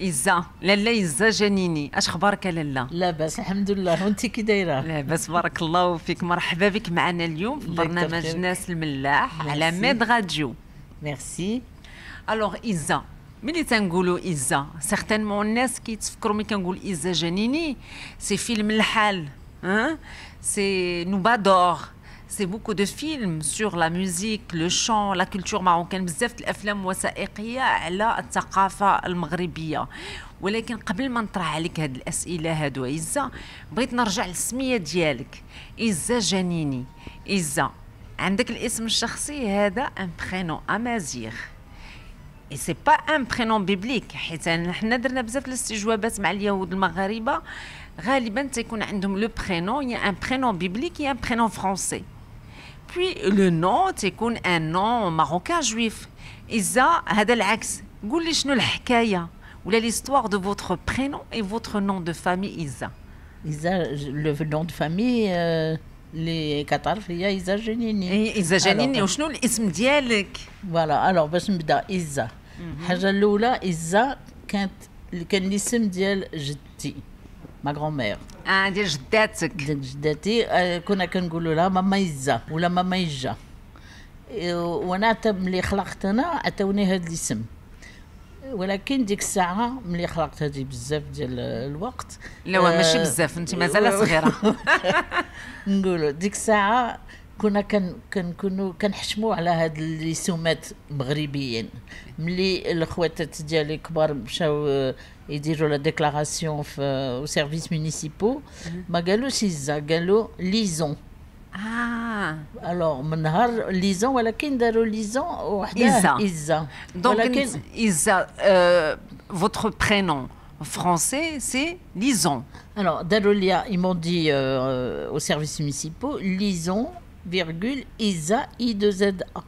إزا لالا إزا جنيني، اش اخبارك لالا؟ لاباس الحمد لله، وانت كي دايره؟ لاباس بارك الله فيك. مرحبا بك معنا اليوم في برنامج ناس الملاح على ميد راديو. ميرسي. الوغ إزا، ملي تنقولوا إزا سيغتينمون الناس كيتفكروا ملي كنقول إزا جنيني سي فيلم الحال، سي نوبادور، سي بوكو دو فيلم سور لا ميوزيك لو شون لا كولتور ماروكان، بزاف الافلام وثائقيه على الثقافه المغربيه. ولكن قبل ما نطرح عليك هاد الاسئله هادو إزا، بغيت نرجع للسميه ديالك إزا جنيني. إزا عندك الاسم الشخصي هذا ان برينون امازيغ، اي سي با ان برينون بيبليك، حيت حنا درنا بزاف الاستجوابات مع اليهود المغاربه غالبا تيكون عندهم لو برينون يا ان برينون بيبليك يا ان برينون فرونسي. Puis le nom تيكون un nom marocain juif. إذا هذا العكس، قول لي شنو الحكاية ولا l'histoire de votre prénom et votre nom de famille إذا. إذا le nom de famille اللي كتعرف هي إذا جنيني. إذا جنيني. وشنو الاسم ديالك؟ فوالا الوغ باش نبدا إذا. الحاجة الأولى إذا كان الاسم ديال جدتي ما غرامير. ديال جداتك. ديال جداتي كنا كنقولوا لها ماما إزا ولا ماما إجا، وانا حتى ملي خلقت انا عطاوني هذا الاسم، ولكن ديك الساعه ملي خلقت هذه بزاف ديال الوقت. لا ماشي بزاف، انت مازال صغيره. نقولوا ديك الساعه كنا كنكونوا كنحشموا على هاد الرسومات مغربيين. ملي الاخواتات ديالي كبار مشاو يديروا لا ديكلاراسيون في سيرفيس مونيسيبو، ما قالوش إزا، قالوا ليزون. الوغ من نهار ليزون، ولكن داروا ليزون وحده إزا. ولكن إزا votre prénom français c'est Lison. Alors داروا لي ils m'ont dit au service municipaux Lison virgule Isa I2ZA.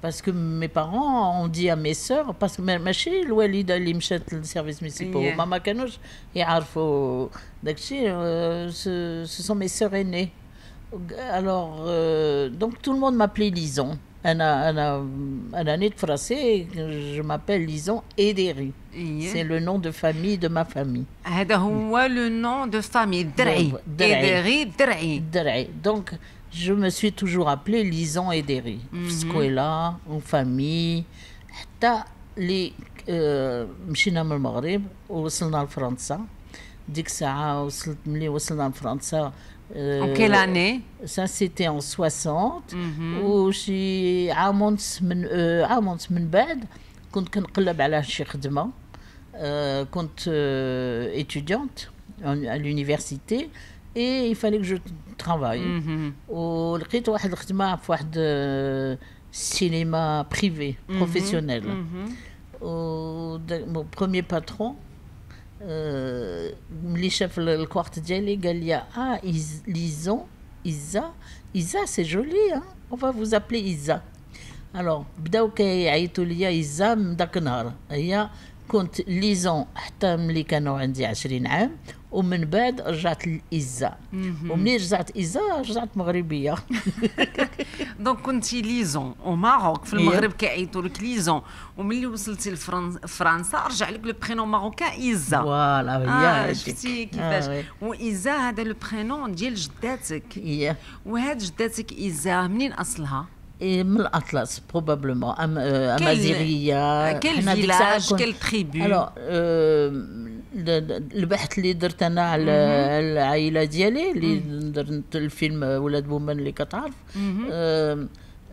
Parce que mes parents ont dit à mes sœurs, parce que ماشي الوالده اللي مشات للسيرفيس مونيسيبال ما كانوش يعرفوا داكشي، ce sont mes sœurs aînées. Alors donc tout le monde m'appelait Lison. انا نيت فرنسي، je m'appelle Lison Ederi. C'est le nom de famille de ma famille. هذا هو le nom de famille درعي. Ederi درعي. Donc je me suis toujours appelée Lison Ederi. سكويلا وفامي حتى اللي مشينا من المغرب ووصلنا لفرنسا. ديك الساعه ملي وصلنا لفرنسا En quelle année? Ça c'était en 60. وشي عام ونص من بعد كنت كنقلب على شي خدمه. كنت étudiante à l'université et il fallait que je travaille. ولقيت واحد الخدمه في واحد سينما بريفي بروفيسيونيل. mon premier patron ملي شاف الكوارت ديالي قال لي ليزون إزا سي جولي، on va vous appeler إزا. alors بداو كيعيطوا لي إزا من داك النهار. هي كنت ليزون حتى ملي كانوا عندي 20 عام، ومن بعد رجعت لإزا. ومنين رجعت إزا رجعت مغربيه. دونك كنتي ليزون او ماروك في المغرب كيعيطوا لك ليزون، وملي وصلتي لفرنسا رجع لك لو برينون ماروكان إزا. فوالا هي شفتي كيفاش. وإزا هذا لو برينون ديال جداتك. وهاد جداتك إزا منين اصلها؟ من الأطلس بروبابلومون أمازيغية. كل فيلاج كل تريبو. الوغ البحث اللي درت انا على العائله ديالي اللي درت الفيلم ولاد بومان اللي كتعرف،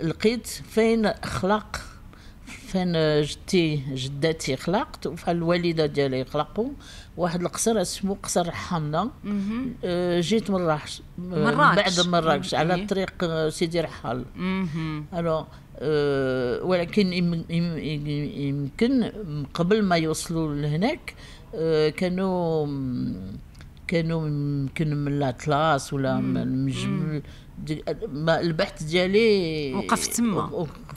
لقيت فين جداتي خلقت وفين الوالده ديالي خلقوا. واحد القصر اسمه قصر حمنا. جيت من بعد مراكش على طريق سيدي رحال. الو ولكن يمكن قبل ما يوصلوا لهناك كانوا يمكن من الاطلس ولا من جبل. البحث ديالي وقف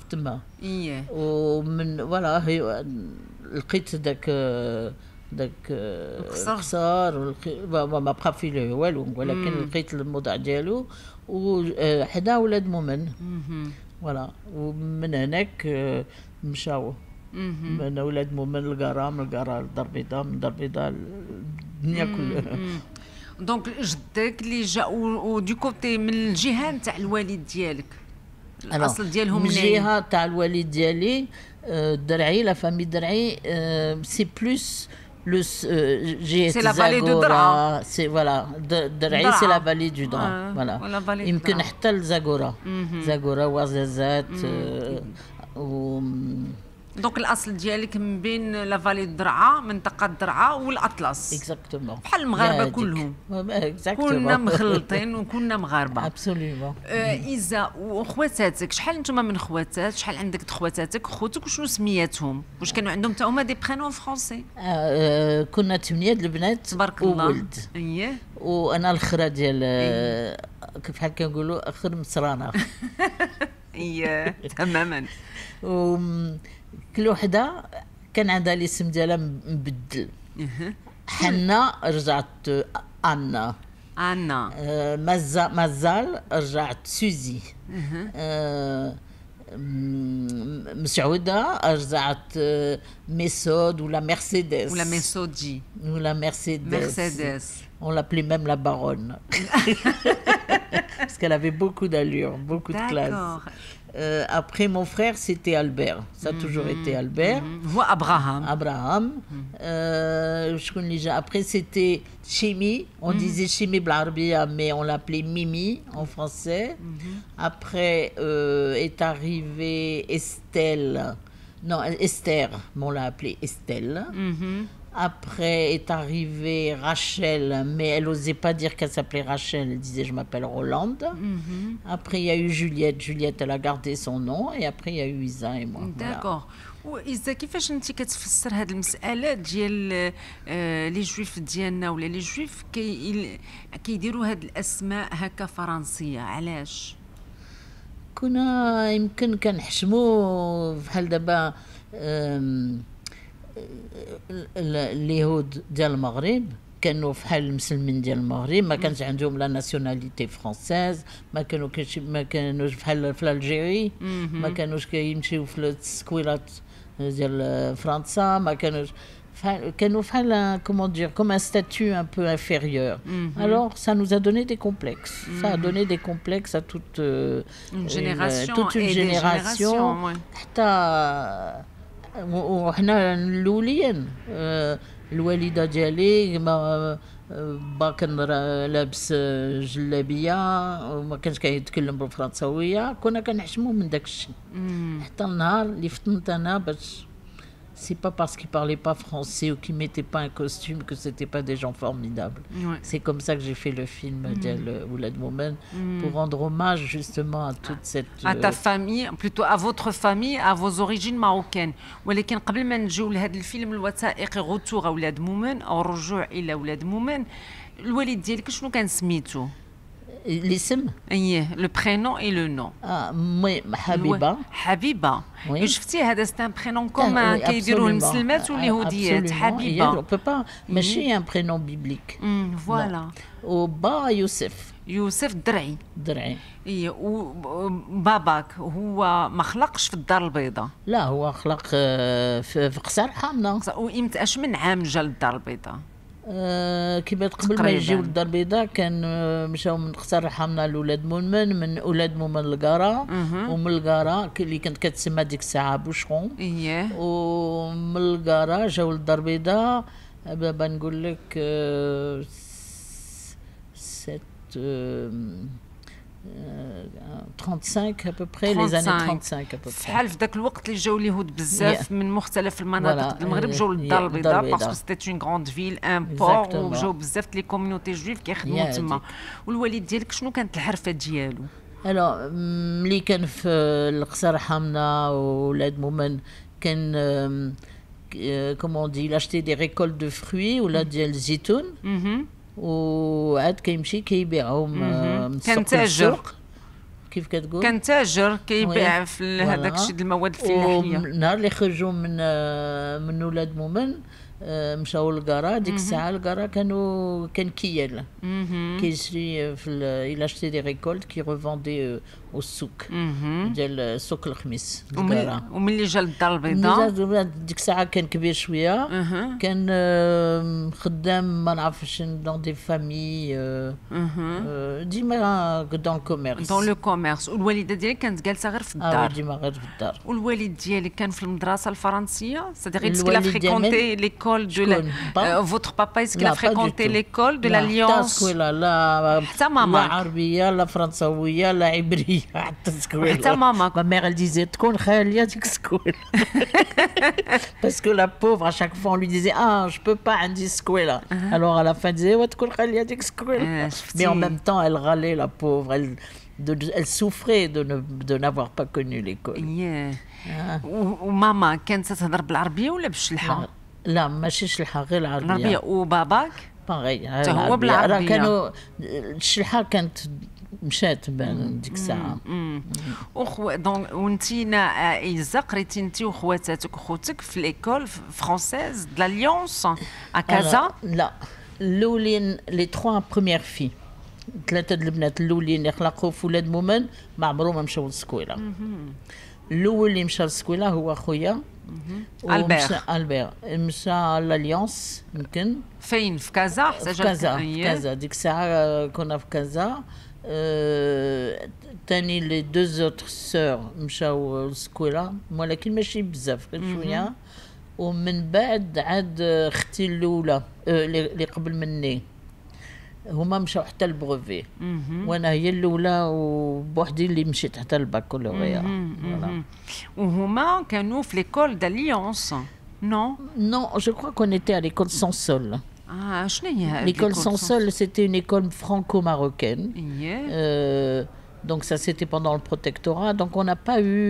تما. ومن فوالا لقيت داك القصار ما بقى فيه والو، ولكن لقيت الموضع ديالو وحدا ولاد مومن. فوالا ومن هناك مشاو من اولاد من القرا من القرا للدار البيضاء من الدار البيضاء الدنيا كلها. دونك جدك اللي جا ودو كوتي من الجهه نتاع الوالد ديالك الاصل ديالهم من الجهه تاع الوالد ديالي درعي لا فامي درعي سي بلوس لو جهه زاغورا سي فوالا درعي سي لا فالي دو درا فوالا يمكن حتى لزاغورا زاغورا وزازات و دونك الاصل ديالك من بين لا فالي درعا منطقه درعا والاطلس اكزاكتومون بحال المغاربه كلهم كلنا مخلطين وكلنا مغاربه ابسوليومون. اذا وخواتاتك شحال نتوما من خواتات شحال عندك خواتاتك خوتك وشنو سمياتهم واش كانوا عندهم حتى هما دي برينون فرونسي؟ كنا 8 البنات تبارك الله وولد اييه وانا الاخرى ديال كيف كنقولوا اخر مسرانه اييه تماما. كل وحده كان عندها الاسم ديالها مبدل. حنا رجعت انا مازال رجعت سوزي. مسعودة رجعت ميسود ولا مرسيدس ولا مرسيدس on l'appelait même la baronne parce qu'elle avait beaucoup d'allure, beaucoup de classe. Après mon frère c'était Albert, ça a toujours été Albert. Abraham. Après c'était Chimi, on disait Chimi Blarabia mais on l'appelait Mimi en français. Après est arrivée Esther, mais on l'a appelée Estelle. Après est arrivée Rachel, mais elle n'osait pas dire qu'elle s'appelait Rachel, elle disait je m'appelle Rolande. Après il y a eu Juliette, elle a gardé son nom, et après il y a eu Isa et moi. D'accord. وإذا كيفاش انت كتفسر هذه المسألة ديال لي جويف ديالنا ولا لي جويف كيديروا هاد الأسماء هكا فرنسية علاش؟ كنا يمكن كنحشموا بحال دابا اليهود ديال المغرب كانوا فحال المسلمين ديال المغرب ما كانش عندهم لا ناسيوناليتي فرونسيز ما كانوش بحال في الجيري ما كانوش كيمشيو في التسكويلات ديال فرنسا ما كانوا فحال comment dire comme un statut un peu inférieur. Alors ça nous a donné des complexes. Ça a donné des complexes à toute une génération حتى وحنا الاولين الوالده ديالي با كان لابس جلابيه وما كانش كيتكلم بالفرنساويه كنا كنحشموا من داك الشيء حتى النهار اللي فطنت انا باش c'est pas parce qu'ils parlaient pas français ou qu'ils mettaient pas un costume que c'était pas des gens formidables. C'est comme ça que j'ai fait le film Oulad Moumen pour rendre hommage justement à toute cette à ta famille, plutôt à votre famille, à vos origines marocaines. ولكن قبل ما نجيو لهذا الفيلم الوثائقي غوتور أولاد مومن أو الرجوع إلى أولاد مومن الوالد ديالك شنو كان سميتو؟ الاسم اييه لو برينون اي لو نون حبيبه شفتي هذا سي ان برينون كوم كيديروه المسلمات واليهوديات حبيبه ماشي ان برينون بيبليك فوالا وبا يوسف درعي اي وباباك هو ما خلقش في الدار البيضاء لا هو خلق في قصر حامنا وامتى اش من عام جا للدار البيضاء كيما قبل ما يجيو للدار البيضاء كان مشاو من قصر حامنا لولاد مومن من اولاد مومن للقاره ومن القاره اللي كانت كتسمى ديك الساعه بوشرون ومن القاره جاو للدار البيضاء بابا نقول لك 35 à peu près les années 35 à peu près فحال في ذاك الوقت اللي جاو اليهود بزاف من مختلف المناطق المغرب جاو للدار البيضاء باسكو سيتي اون غروند فيل ان بور وجاو بزاف لي كوميونيتي جويف كيخدموا تما والوالد ديالك شنو كانت الحرفه ديالو؟ الو ملي كان في القصر حامنا وولاد مومن كان كومون دي لاشتي دي ريكول دو فروي ولا ديال الزيتون وعاد كيمشي كيبيعهم كان تاجر كيف كتقول كان تاجر كيبيع في هذاك الشيء المواد الفلاحيه النهار اللي خرجوا من ولاد مومن مشاو للقاره ديك الساعه القاره كان كيال كيشري في il achetait des récoltes qui revendait والسوق ديال سوق الخميس وملي جا للدار البيضاء ديك الساعه كان كبير شويه كان خدام ما نعرفش دون دي فامي ديما دون الكوميرس دون لو كوميرس. والوالده ديالك كانت جالسه غير في الدار ديما غير في الدار. والوالد ديالك كان في المدرسه الفرنسيه c'est-à-dire est-ce qu'il a fréquenté l'école de votre papa est-ce qu'il a fréquenté l'école de l'Alliance لا حتى ماما لا عربيه لا فرنساويه لا عبريه حتى سكويلا حتى ماما ما مère elle disait تكون خاليه ديك سكويلا parce que la pauvre à chaque fois on lui disait je peux pas عندي سكويلا alors à la fin disait وتكون خاليه ديك سكويلا mais en même temps elle râlait la pauvre elle souffrait de n'avoir pas connu l'école. وماما كانت تهضر بالعربيه ولا بالشلحه؟ لا ماشي شلحه غير العربيه. وباباك باغي هو بالعربيه. كانوا الشلحه كانت مشات ديك الساعه. دونك وانتينا ايزا قريتي انت وخواتاتك وخوتك في ليكول فرونسيز د لاليونس ا كازا؟ لا الاولين لي 3 بروميير في 3 البنات الاولين اللي خلقوا في ولاد مومن ما عمرهم ما مشاو للسكويله. الاول اللي مشى للسكويله هو خويا البير مشى لاليونس يمكن فين في كازا؟ في كازا ديك الساعه كنا في كازا. تاني لي دو زوتر سور مشاو للسكويله ولكن ماشي بزاف غير شويه. ومن بعد عاد اختي الاولى اللي قبل مني هما مشاو حتى البروفي وانا هي الاولى وبوحدي اللي مشيت حتى الباكالوريا. وهما كانوا في ليكول d'Alliance non je crois qu'on était à l'école Sansol. شنو هي l'école Sansol? C'était une école franco-marocaine. Donc ça c'était pendant le protectorat, donc on n'a pas eu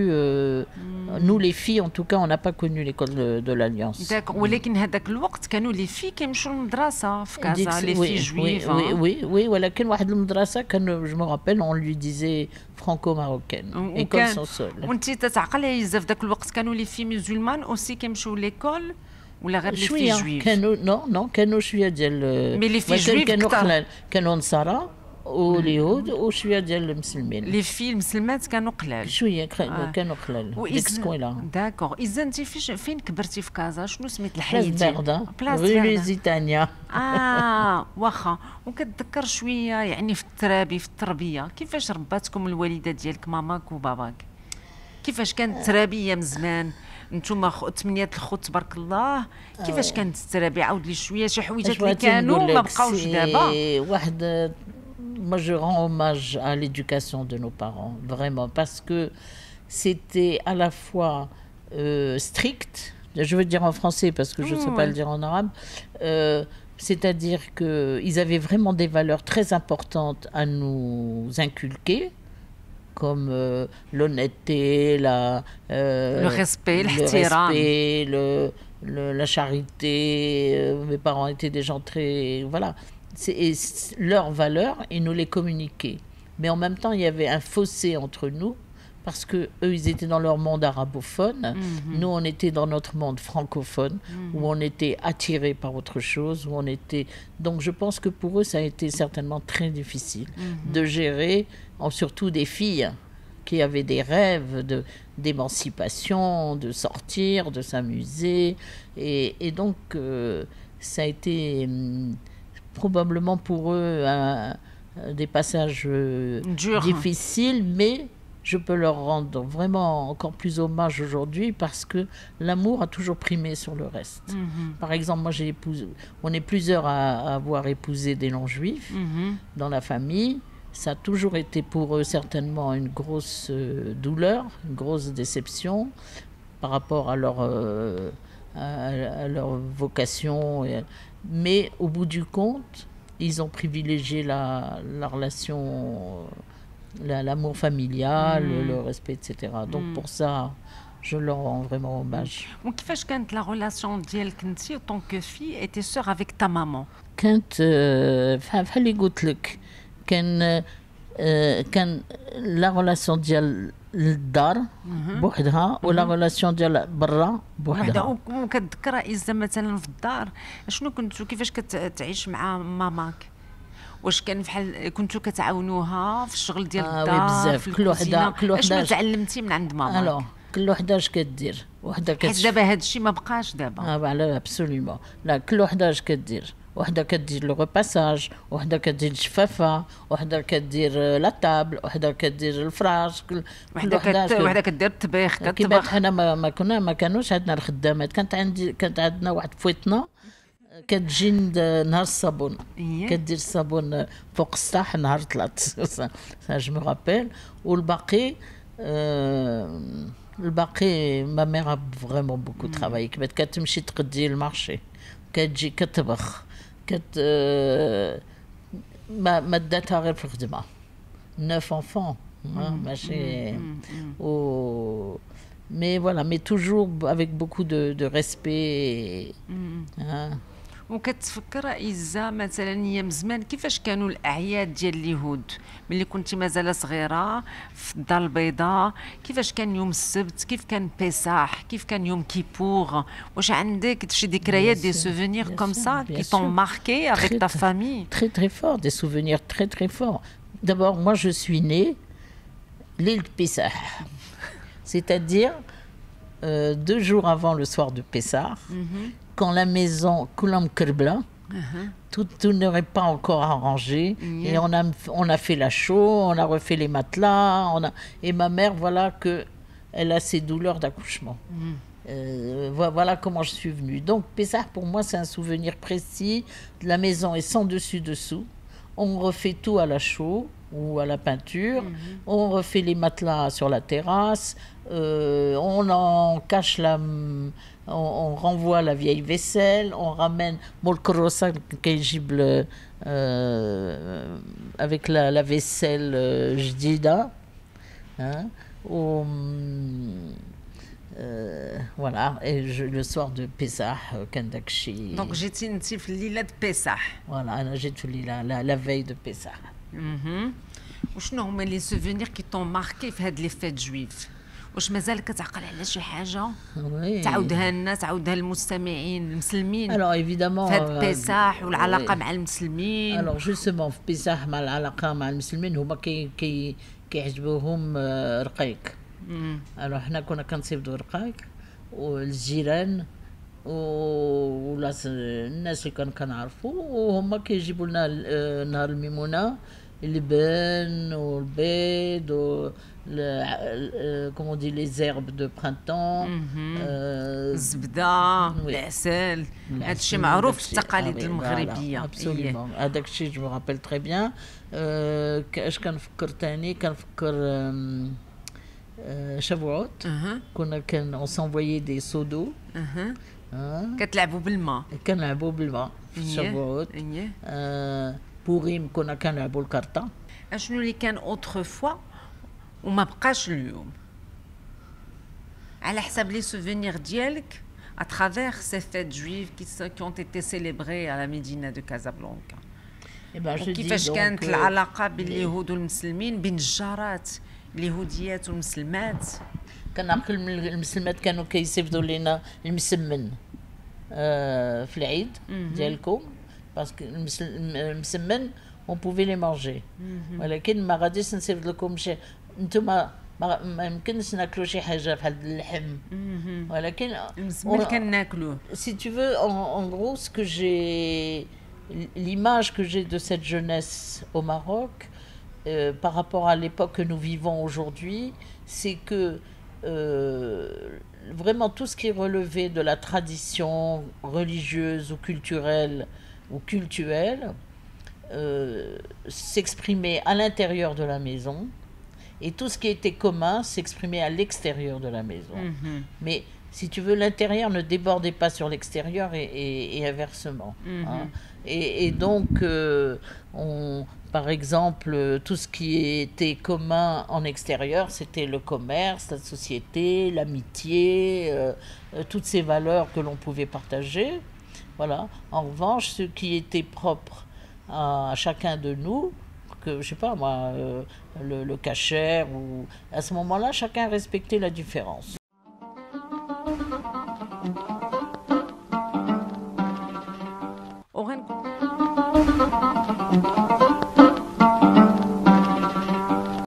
nous les filles en tout cas on n'a pas connu l'école de l'Alliance. D'accord. ولكن هذاك الوقت كانوا لي في كيمشيو للمدرسه في كازا لي في جويف. oui ولكن واحد المدرسه كان je me rappelle on lui disait franco-marocaine école Sansol. وانت تتعقل يا في ذاك الوقت كانوا لي في مسلمان اوسي كيمشيو ليكول ولا غير لي في جويف؟ كانوا كانوا شويه ديال مي لي في جويف كانوا نصارى واليهود وشويه ديال المسلمين. لي في المسلمات كانوا قلال شويه كانوا قلال ديك السكويله. داكور. اذا انت فين كبرتي في كازا؟ شنو سميت الحي ديالك؟ بلاص لوزيتانيا. واخا. وكتذكر شويه يعني في الترابي في التربيه كيفاش رباتكم الوالده ديالك ماماك وباباك؟ كيفاش كانت التربيه من زمان؟ نتوما 8 الخوت تبارك الله. كيفاش كانت التربيه؟ عاود لي شويه شي حويجات اللي كانوا ما بقاوش دابا. واحد moi je rends hommage à l'éducation de nos parents, vraiment, parce que c'était à la fois strict, je veux dire en français parce que je ne sais pas le dire en arabe, c'est-à-dire qu'ils avaient vraiment des valeurs très importantes à nous inculquer, comme l'honnêteté, le respect, la charité. Mes parents étaient des gens très... Voilà. Leurs valeurs, ils nous les communiquaient. Mais en même temps, il y avait un fossé entre nous, parce qu'eux, ils étaient dans leur monde arabophone. Nous, on était dans notre monde francophone, où on était attirés par autre chose, où on était... Donc, je pense que pour eux, ça a été certainement très difficile de gérer, surtout des filles qui avaient des rêves d'émancipation, de sortir, de s'amuser. Et donc, ça a été... probablement pour eux des passages difficiles, mais je peux leur rendre vraiment encore plus hommage aujourd'hui parce que l'amour a toujours primé sur le reste. Par exemple, moi on est plusieurs à avoir épousé des non-juifs dans la famille. Ça a toujours été pour eux certainement une grosse douleur, une grosse déception par rapport à leur vocation. Mais au bout du compte, ils ont privilégié la relation, l'amour familial, le respect, etc. Donc pour ça, je leur rends vraiment hommage. وكيفاش كانت لا ريلاسيون ديالك انت en tant que fille et tes sœurs avec ta maman؟ كانت بحال اللي قلت لك كان لا ريلاسيون ديال الدار بوحدها ولا ريلاسيون ديال برا بوحدها. وكتذكر إذا مثلا في الدار شنو كنتو كيفاش كتعيش مع ماماك؟ واش كان بحال كنتو كتعاونوها في الشغل ديال وي الدار بزاف. في كل وحده الكوزينه؟ اشنو وحده تعلمتي من عند ماماك؟ الو كل وحده اش كدير، وحده حيت دابا هذا الشيء ما بقاش دابا. على ابسوليومون. لا كل وحده اش كدير، وحده كدير لو ريباساج، وحده كدير الشفافه، وحده كدير لا طابل، وحده كدير الفراش، كل وحده كدير الطبيخ كيما كطبخ. حنا ما كانوش عندنا الخدامات. كانت عندنا واحد فويتنا كتجي نهار الصابون، كدير الصابون فوق السطح نهار طلعت سا جو مو رابيل. والباقي الباقي ما ميغا فريمون بوكو ترافاي. كتمشي تقدي المارشي، كتجي كتطبخ، ما داتها غير في الخدمه. 9 enfants ماشي و mais voilà, mais toujours avec beaucoup de respect. وكتفكر إيزا مثلا ايام زمان كيفاش كانوا الاعياد ديال اليهود ملي كنتي مازال صغيره في الدار البيضاء؟ كيفاش كان يوم السبت؟ كيف كان بيساح؟ كيف كان يوم كيبور؟ واش عندك شي ذكريات دي سوفونير كوم سا qui t'ont marqué avec ta famille? Très très fort, des souvenirs très très forts. D'abord, moi je suis née l'île de Pessah, c'est-à-dire 2 jours avant le soir de Pessah, quand la maison Koulam Kerbla, tout n'aurait pas encore arrangé, et on a fait la chaux, on a refait les matelas, et ma mère, voilà que elle a ses douleurs d'accouchement. Voilà comment je suis venue. Donc Pessah pour moi c'est un souvenir précis. La maison est sans dessus dessous. On refait tout à la chaux ou à la peinture. On refait les matelas sur la terrasse. On en cache on renvoie la vieille vaisselle. On ramène molkorosa avec la vaisselle jdida. Voilà, et le soir de Pessah, Kandakshi. Donc j'étais نتي في الليله د بيساح. Voilà, أنا جيت في la veille de Pessah. وشنو هما لي سوفونير كي طون ماركي في هاد لي فيت جويف؟ واش مازال كتعقل على شي حاجه تعاودها لنا، تعاودها للمستمعين المسلمين؟ Alors évidemment في هاد بيساح والعلاقه مع المسلمين. Alors justement في بيساح مع العلاقه مع المسلمين هما كيعجبوهم رقيق. Alors حنا كنا كنصيفطوا رقايق والجيران الناس اللي كنعرفوا، وهما كيجيبوا لنا نهار الميمونه اللبن والبيض comment on dit les herbes de printemps. الزبده، العسل، هادشي معروف في التقاليد المغربيه. ابسوليومون هذاك الشيء جو رابيل تري بيان. اش كنفكر ثاني؟ كنفكر شبوعات كنا on s'envoyait des seaux d'eau. كتلعبوا بالماء. كنلعبوا بالماء في شبوعات. بوريم كنا كنلعبوا الكارطه. اشنو اللي كان اوتر فوا وما بقاش اليوم على حسب لي سوفونير ديالك à travers ces fêtes juives qui ont été célébrées à la Médina de Casablanca؟ وكيفاش كانت العلاقه بين اليهود والمسلمين، بين الجارات اليهوديات والمسلمات؟ كنعقل من المسلمات كانوا كيصيفطوا لنا المسمن في العيد ديالكم، باسكو المسمن on pouvait les manger. ولكن ما غاديش نصيفط لكم شي، نتوما ما يمكنش ناكلوا شي حاجه بحال اللحم، ولكن المسمن كناكلوه. Si tu veux, en gros, ce que j'ai, l'image que j'ai de cette jeunesse au Maroc par rapport à l'époque que nous vivons aujourd'hui, c'est que vraiment tout ce qui relevait de la tradition religieuse ou culturelle ou cultuelle s'exprimait à l'intérieur de la maison, et tout ce qui était commun s'exprimait à l'extérieur de la maison. Mais si tu veux, l'intérieur ne débordait pas sur l'extérieur et inversement. Et donc, par exemple, tout ce qui était commun en extérieur, c'était le commerce, la société, l'amitié, toutes ces valeurs que l'on pouvait partager. Voilà. En revanche, ce qui était propre à chacun de nous, que je sais pas moi, le kasher, ou à ce moment-là, chacun respectait la différence.